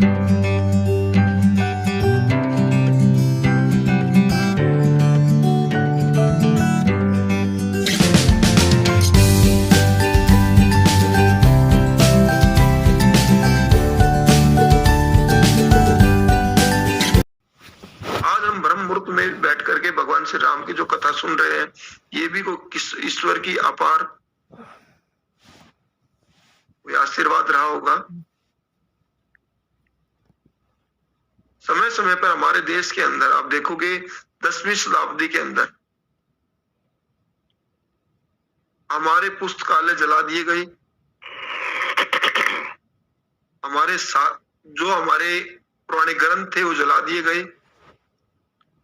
आज हम ब्रह्म मुहूर्त में बैठ करके भगवान श्री राम की जो कथा सुन रहे हैं, ये भी किस ईश्वर की अपार कोई आशीर्वाद रहा होगा। समय समय पर हमारे देश के अंदर आप देखोगे 10वीं शताब्दी के अंदर हमारे पुस्तकालय जला दिए गए, हमारे साथ जो हमारे पुराने ग्रंथ थे वो जला दिए गए।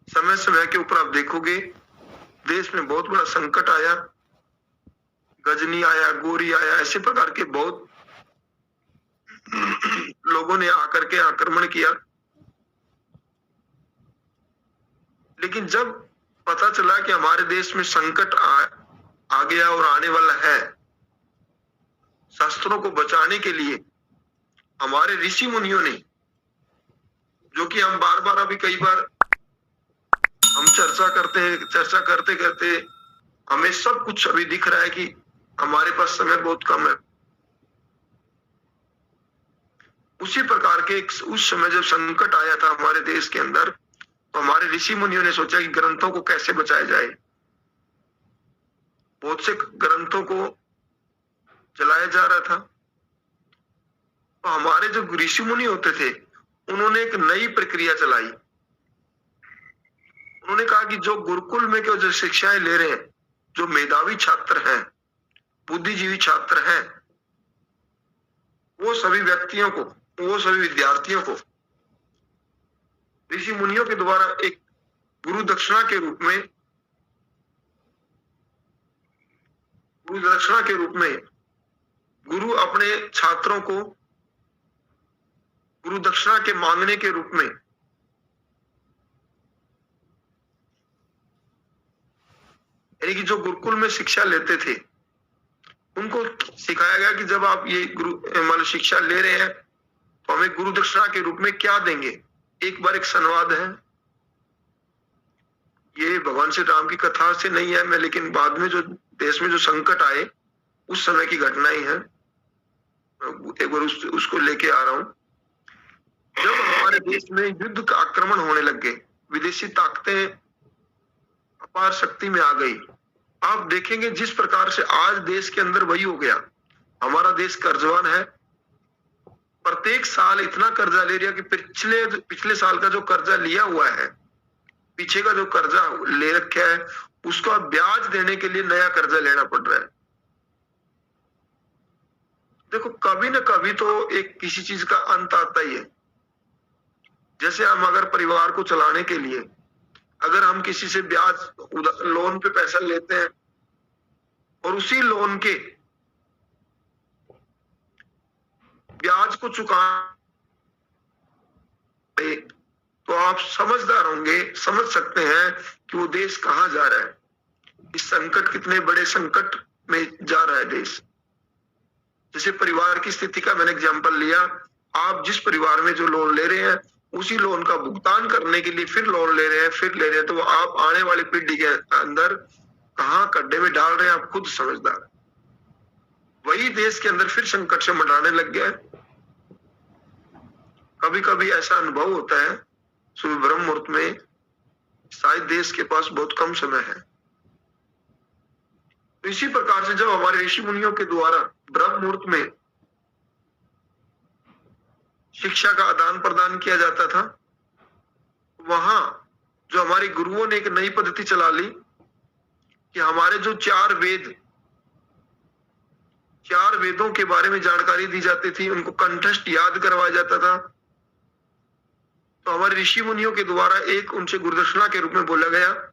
समय समय के ऊपर आप देखोगे देश में बहुत बड़ा संकट आया, गजनी आया, गोरी आया, ऐसे प्रकार के बहुत लोगों ने आकर के आक्रमण किया। लेकिन जब पता चला कि हमारे देश में संकट आ गया और आने वाला है, शास्त्रों को बचाने के लिए हमारे ऋषि मुनियों ने, जो कि हम बार बार अभी कई बार हम चर्चा करते करते हमें सब कुछ अभी दिख रहा है कि हमारे पास समय बहुत कम है। उसी प्रकार के उस समय जब संकट आया था हमारे देश के अंदर, तो हमारे ऋषि मुनियों ने सोचा कि ग्रंथों को कैसे बचाया जाए। बहुत से ग्रंथों को जलाया जा रहा था। तो हमारे जो ऋषि मुनि होते थे, उन्होंने एक नई प्रक्रिया चलाई। उन्होंने कहा कि जो गुरुकुल में जो शिक्षाएं ले रहे हैं, जो मेधावी छात्र हैं, बुद्धिजीवी छात्र हैं, वो सभी व्यक्तियों को, वो सभी विद्यार्थियों को ऋषि मुनियों के द्वारा एक गुरु दक्षिणा के रूप में गुरु अपने छात्रों को गुरु दक्षिणा के मांगने के रूप में यानी कि जो गुरुकुल में शिक्षा लेते थे, उनको सिखाया गया कि जब आप ये गुरु शिक्षा ले रहे हैं तो हमें गुरु दक्षिणा के रूप में क्या देंगे। एक बार एक संवाद है, ये भगवान श्री राम की कथा से नहीं है मैं, लेकिन बाद में जो देश में जो संकट आए उस समय की घटना ही है। एक बार उसको लेके आ रहा हूं। जब हमारे देश में युद्ध का आक्रमण होने लग गए, विदेशी ताकतें अपार शक्ति में आ गई, आप देखेंगे जिस प्रकार से आज देश के अंदर वही हो गया। हमारा देश कर्जवान है, प्रत्येक साल इतना कर्जा ले रहा कि पिछले साल का जो कर्जा लिया हुआ है, पीछे का जो कर्जा ले रखा है, उसका ब्याज देने के लिए नया कर्जा लेना पड़ रहा है। देखो, कभी न कभी तो एक किसी चीज का अंत आता ही है। जैसे हम अगर परिवार को चलाने के लिए अगर हम किसी से ब्याज लोन पे पैसा लेते हैं और उसी लोन के ब्याज को चुकाने, तो आप समझदार होंगे, समझ सकते हैं कि वो देश कहां जा रहा है। इस संकट, कितने बड़े संकट में जा रहा है देश। जैसे परिवार की स्थिति का मैंने एग्जांपल लिया, आप जिस परिवार में जो लोन ले रहे हैं उसी लोन का भुगतान करने के लिए फिर लोन ले रहे हैं, तो आप आने वाली पीढ़ी के अंदर कहां गड्ढे में डाल रहे हैं, आप खुद समझदार। वही देश के अंदर फिर संकट से मंडराने लग गया। कभी कभी ऐसा अनुभव होता है सुबह ब्रह्म मुहूर्त में, शायद देश के पास बहुत कम समय है। तो इसी प्रकार से जब हमारे ऋषि मुनियों के द्वारा ब्रह्म मुहूर्त में शिक्षा का आदान प्रदान किया जाता था, वहां जो हमारे गुरुओं ने एक नई पद्धति चला ली कि हमारे जो चार वेदों के बारे में जानकारी दी जाती थी, उनको कंठस्थ याद करवाया जाता था। तो हमारे ऋषि मुनियों के द्वारा एक उनसे गुरुदक्षिणा के रूप में बोला गया,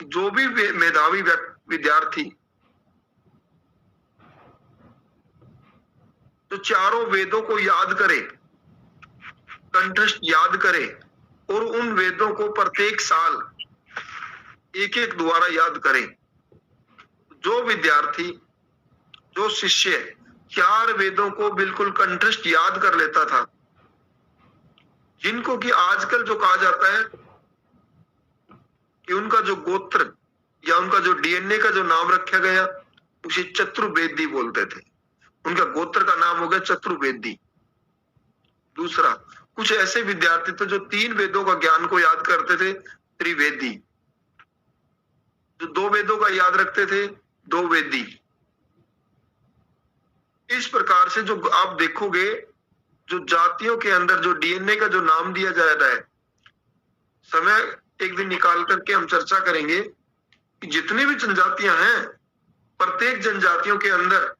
जो भी मेधावी विद्यार्थी जो चारों वेदों को याद करे, कंठस्थ याद करे और उन वेदों को प्रत्येक साल एक एक द्वारा याद करे। जो विद्यार्थी, जो शिष्य चार वेदों को बिल्कुल कंठस्थ याद कर लेता था, जिनको कि आजकल जो कहा जाता है कि उनका जो गोत्र या उनका जो डीएनए का जो नाम रखा गया उसे चतुर्वेदी बोलते थे। उनका गोत्र का नाम हो गया चतुर्वेदी। दूसरा, कुछ ऐसे विद्यार्थी थे जो 3 वेदों का ज्ञान को याद करते थे, त्रिवेदी। जो 2 वेदों का याद रखते थे, 2 वेदी। इस प्रकार से जो आप देखोगे, जो जातियों के अंदर जो डीएनए का जो नाम दिया जा रहा है, समय एक दिन निकाल करके हम चर्चा करेंगे कि जितनी भी जनजातियां हैं, प्रत्येक जनजातियों के अंदर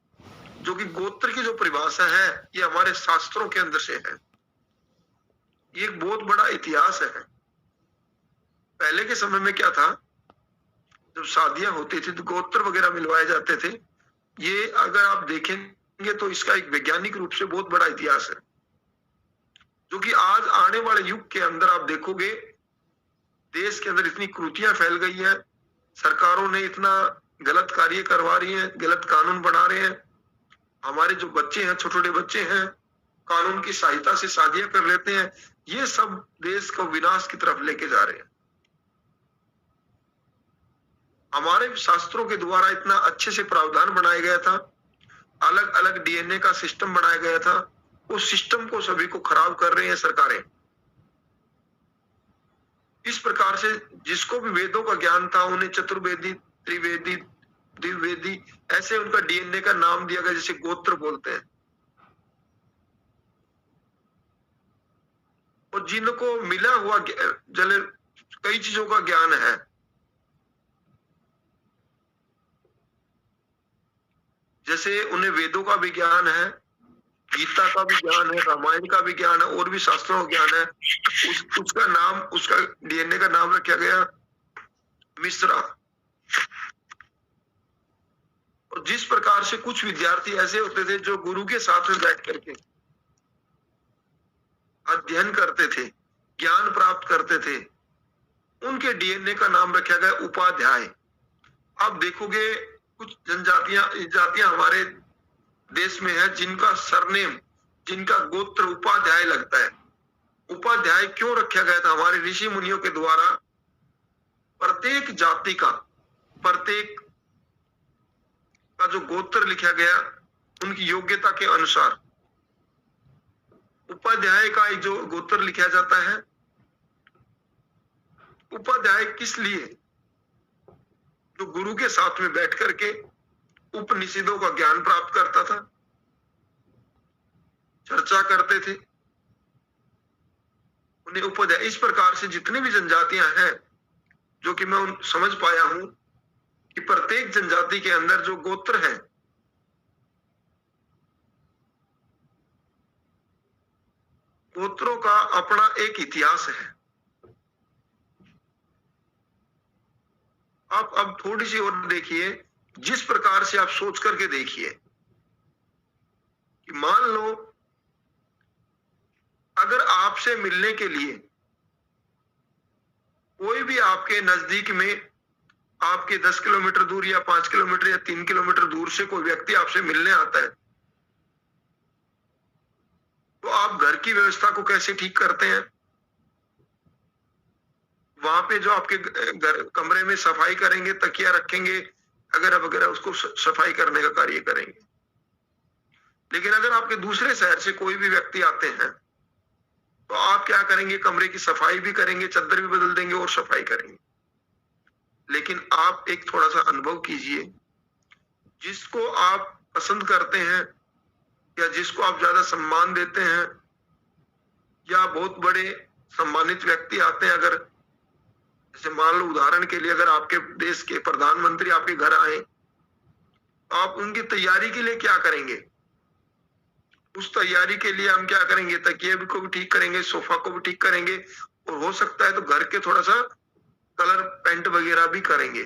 जो कि गोत्र की जो परिभाषा है, ये हमारे शास्त्रों के अंदर से है। ये एक बहुत बड़ा इतिहास है। पहले के समय में क्या था, जब शादियां होती थी तो गोत्र वगैरह मिलवाए जाते थे। ये अगर आप देखेंगे तो इसका एक वैज्ञानिक रूप से बहुत बड़ा इतिहास है, जो कि आज आने वाले युग के अंदर आप देखोगे देश के अंदर इतनी कुरीतियां फैल गई है, सरकारों ने इतना गलत कार्य करवा रही है, गलत कानून बना रहे हैं। हमारे जो बच्चे हैं, छोटे छोटे बच्चे हैं, कानून की सहायता से शादियां कर लेते हैं। ये सब देश को विनाश की तरफ लेके जा रहे हैं। हमारे शास्त्रों के द्वारा इतना अच्छे से प्रावधान बनाया गया था, अलग अलग डीएनए का सिस्टम बनाया गया था, उस सिस्टम को सभी को खराब कर रही हैं सरकारें। इस प्रकार से जिसको भी वेदों का ज्ञान था, उन्हें चतुर्वेदी, त्रिवेदी, द्विवेदी ऐसे उनका डीएनए का नाम दिया गया, जिसे गोत्र बोलते हैं। और जिनको मिला हुआ जले कई चीजों का ज्ञान है, जैसे उन्हें वेदों का भी ज्ञान है, गीता का भी ज्ञान है, रामायण का भी ज्ञान है, और भी शास्त्रों का ज्ञान है। उसका नाम, उसका डीएनए का नाम रखा गया मिश्रा। और जिस प्रकार से कुछ विद्यार्थी ऐसे होते थे जो गुरु के साथ में बैठ करके अध्ययन करते थे, ज्ञान प्राप्त करते थे, उनके डीएनए का नाम रखा गया उपाध्याय। आप देखोगे कुछ जातियां हमारे देश में है जिनका सरनेम, जिनका गोत्र उपाध्याय लगता है। उपाध्याय क्यों रखा गया था? हमारे ऋषि मुनियों के द्वारा प्रत्येक जाति का, प्रत्येक का जो गोत्र लिखा गया, उनकी योग्यता के अनुसार उपाध्याय का जो गोत्र लिखा जाता है। उपाध्याय किस लिए? जो गुरु के साथ में बैठ करके उपनिषदों का ज्ञान प्राप्त करता था, चर्चा करते थे, उन्हें उपाध्याय। इस प्रकार से जितनी भी जनजातियां हैं, जो कि मैं समझ पाया हूं कि प्रत्येक जनजाति के अंदर जो गोत्र है, गोत्रों का अपना एक इतिहास है। आप अब थोड़ी सी और देखिए, जिस प्रकार से आप सोच करके देखिए कि मान लो अगर आपसे मिलने के लिए कोई भी आपके नजदीक में, आपके 10 किलोमीटर दूर या 5 किलोमीटर या 3 किलोमीटर दूर से कोई व्यक्ति आपसे मिलने आता है, तो आप घर की व्यवस्था को कैसे ठीक करते हैं? वहां पे जो आपके घर कमरे में सफाई करेंगे, तकिया रखेंगे, अगर वगैरह उसको सफाई करने का कार्य करेंगे। लेकिन अगर आपके दूसरे शहर से कोई भी व्यक्ति आते हैं, तो आप क्या करेंगे? कमरे की सफाई भी करेंगे, चादर भी बदल देंगे और सफाई करेंगे। लेकिन आप एक थोड़ा सा अनुभव कीजिए, जिसको आप पसंद करते हैं या जिसको आप ज्यादा सम्मान देते हैं, या बहुत बड़े सम्मानित व्यक्ति आते हैं, अगर जैसे मान लो उदाहरण के लिए अगर आपके देश के प्रधानमंत्री आपके घर आए, तो आप उनकी तैयारी के लिए क्या करेंगे? उस तैयारी के लिए हम क्या करेंगे? तकिए को भी ठीक करेंगे, सोफा को भी ठीक करेंगे, और हो सकता है तो घर के थोड़ा सा कलर पेंट वगैरह भी करेंगे।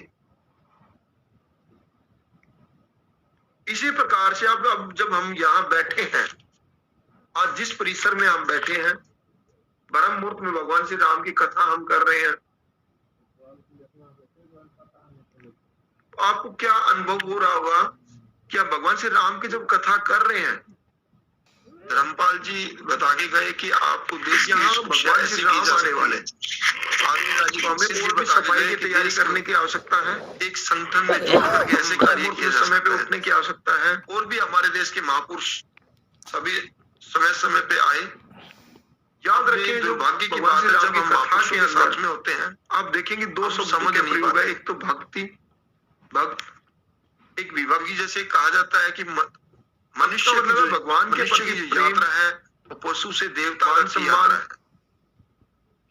इसी प्रकार से अब जब हम यहाँ बैठे हैं, आज जिस परिसर में हम बैठे हैं, ब्रह्म मुहूर्त में भगवान श्री राम की कथा हम कर रहे हैं, आपको क्या अनुभव हो रहा होगा कि आप भगवान श्री राम की जब कथा कर रहे हैं, धर्मपाल जी बता के गए कि आपको देश की सुरक्षा ऐसे की जा आने वाले आर्मी राज्य को हमें और भी सफाई की तैयारी करने की आवश्यकता है। एक संगठन में जोड़ करके ऐसे कार्य किए जा समय पे उठने की आवश्यकता है। और भी हमारे देश के महापुरुष सभी समय समय पे आए। याद रखें, दुर्भाग्य की बात है जब हम महापुरुषों के साथ में होते हैं, आप देखेंगे दो शब्द समझ नहीं पाते। एक तो भक्ति, भक्त एक विभागी जैसे कहा जाता है कि मनुष्य मतलब भगवान के प्रति जो यात्रा है वो पशु से देवता तक की यात्रा है।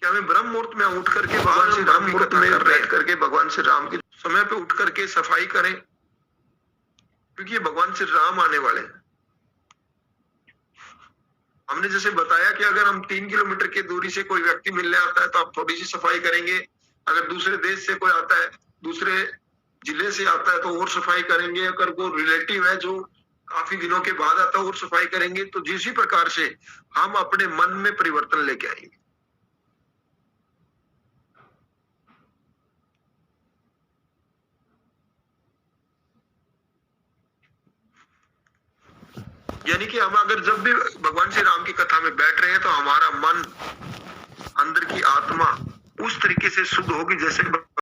कि हमें ब्रह्म मुहूर्त में उठ करके भगवान श्री राम की कथा में बैठ करके भगवान श्री राम की समय पे उठ करके सफाई करें, क्योंकि ये भगवान श्री राम आने वाले हैं। हमने जैसे बताया कि अगर हम 3 किलोमीटर की दूरी से कोई व्यक्ति मिलने आता है तो आप थोड़ी सी सफाई करेंगे। अगर दूसरे देश से कोई आता है, दूसरे जिले से आता है तो और सफाई करेंगे। अगर वो रिलेटिव है जो काफी दिनों के बाद आता है और सफाई करेंगे। तो जिस प्रकार से हम अपने मन में परिवर्तन लेके आएंगे। यानी कि हम अगर जब भी भगवान श्री राम की कथा में बैठ रहे हैं तो हमारा मन, अंदर की आत्मा उस तरीके से शुद्ध होगी जैसे